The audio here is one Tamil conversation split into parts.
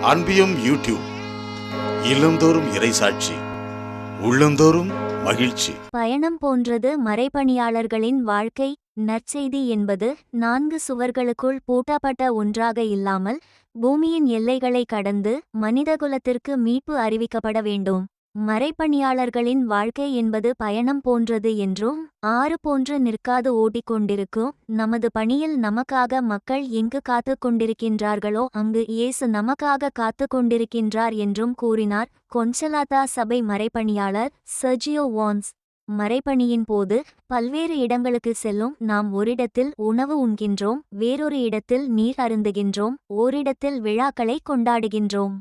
அன்பியும் யூடியூப் இல்லந்தோறும் இறைசாட்சி, உள்ளந்தோறும் மகிழ்ச்சி. பயணம் போன்றது மறைபணியாளர்களின் வாழ்க்கை. நற்செய்தி என்பது 4 சுவர்களுக்குள் பூட்டப்பட்ட ஒன்றாக இல்லாமல் பூமியின் எல்லைகளை கடந்து மனிதகுலத்திற்கு மீட்பு அறிவிக்கப்பட வேண்டும். மறைபணியாளர்களின் வாழ்க்கை என்பது பயணம் போன்றது என்றும், ஆறு போன்று நிற்காது ஓடிக்கொண்டிருக்கும். நமது பணியில் நமக்காக மக்கள் எங்கு காத்து கொண்டிருக்கின்றார்களோ அங்கு இயேசு நமக்காக காத்து கொண்டிருக்கின்றார் என்றும் கூறினார். கொன்சலாதா சபை மறைபணியாளர் சர்ஜியோ வான்ஸ். மறைபணியின் போது பல்வேறு இடங்களுக்கு செல்லும் நாம் ஓரிடத்தில் உணவு உண்கின்றோம், வேறொரு இடத்தில் நீர் அருந்துகின்றோம், ஓரிடத்தில் விழாக்களை கொண்டாடுகின்றோம்,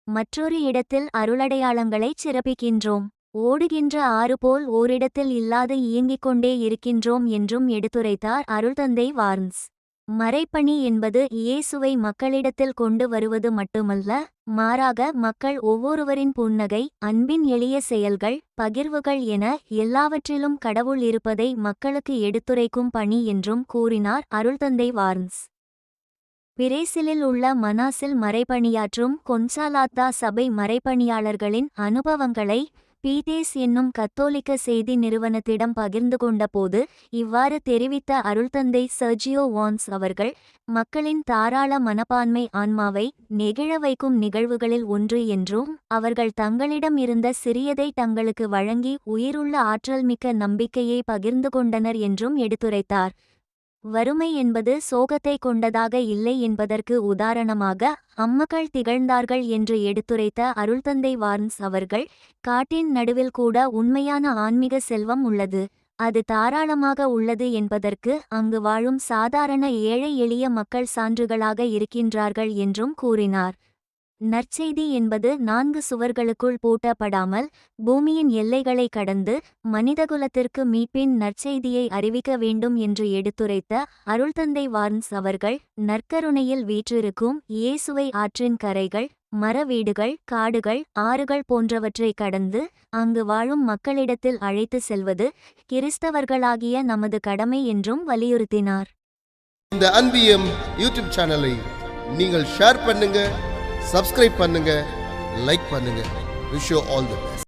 மற்றொரு இடத்தில் அருளடையாளங்களைச் சிறப்பிக்கின்றோம். ஓடுகின்ற ஆறு போல் ஓரிடத்தில் இல்லாது இயங்கிக் கொண்டே இருக்கின்றோம் என்றும் எடுத்துரைத்தார் அருள்தந்தை வார்ன்ஸ். மறைபணி என்பது இயேசுவை மக்களிடத்தில் கொண்டு வருவது மட்டுமல்ல, மாறாக மக்கள் ஒவ்வொருவரின் புன்னகை, அன்பின் எளிய செயல்கள், பகிர்வுகள் என எல்லாவற்றிலும் கடவுள் இருப்பதை மக்களுக்கு எடுத்துரைக்கும் பணி என்றும் கூறினார் அருள்தந்தை வார்ன்ஸ். பிரேசிலில் உள்ள மனாஸில் மறைபணியாற்றும் கொன்சாலாத்தா சபை மறைபணியாளர்களின் அனுபவங்களை பீதேஸ் என்னும் கத்தோலிக்க செய்தி நிறுவனத்திடம் பகிர்ந்து கொண்டபோது இவ்வாறு தெரிவித்த அருள்தந்தை சர்ஜியோ வான்ஸ் அவர்கள், மக்களின் தாராள மனப்பான்மை ஆன்மாவை நெகிழ வைக்கும் நிகழ்வுகளில் ஒன்று என்றும், அவர்கள் தங்களிடம் இருந்த சிறியதை தங்களுக்கு வழங்கி உயிருள்ள ஆற்றல்மிக்க நம்பிக்கையை பகிர்ந்து கொண்டனர் என்றும் எடுத்துரைத்தார். வறுமை என்பது சோகத்தை கொண்டதாக இல்லை என்பதற்கு உதாரணமாக அம்மக்கள் திகழ்ந்தார்கள் என்று எடுத்துரைத்த அருள்தந்தை வார்ன்ஸ் அவர்கள், காட்டின் நடுவில் கூட உண்மையான ஆன்மீக செல்வம் உள்ளது, அது தாராளமாக உள்ளது என்பதற்கு அங்கு வாழும் சாதாரண ஏழை எளிய மக்கள் சான்றுகளாக இருக்கின்றார்கள் என்றும் கூறினார். நற்செய்தி என்பது 4 சுவர்களுக்குள் பூட்டப்படாமல் பூமியின் எல்லைகளை கடந்து மனிதகுலத்திற்கு மீட்பின் நற்செய்தியை அறிவிக்க வேண்டும் என்று எடுத்துரைத்த அருள்தந்தை வார்ன்ஸ் அவர்கள், நற்கருணையில் வீற்றிருக்கும் இயேசுவை ஆற்றின் கரைகள், மர வீடுகள், காடுகள், ஆறுகள் போன்றவற்றை கடந்து அங்கு வாழும் மக்களிடத்தில் அழைத்து செல்வது கிறிஸ்தவர்களாகிய நமது கடமை என்றும் வலியுறுத்தினார். இந்த அன்பியம் யூடியூப் சேனலை நீங்கள் ஷேர் பண்ணுங்க, சப்ஸ்கிரைப் பண்ணுங்க, லைக் பண்ணுங்க. Wish you all the best.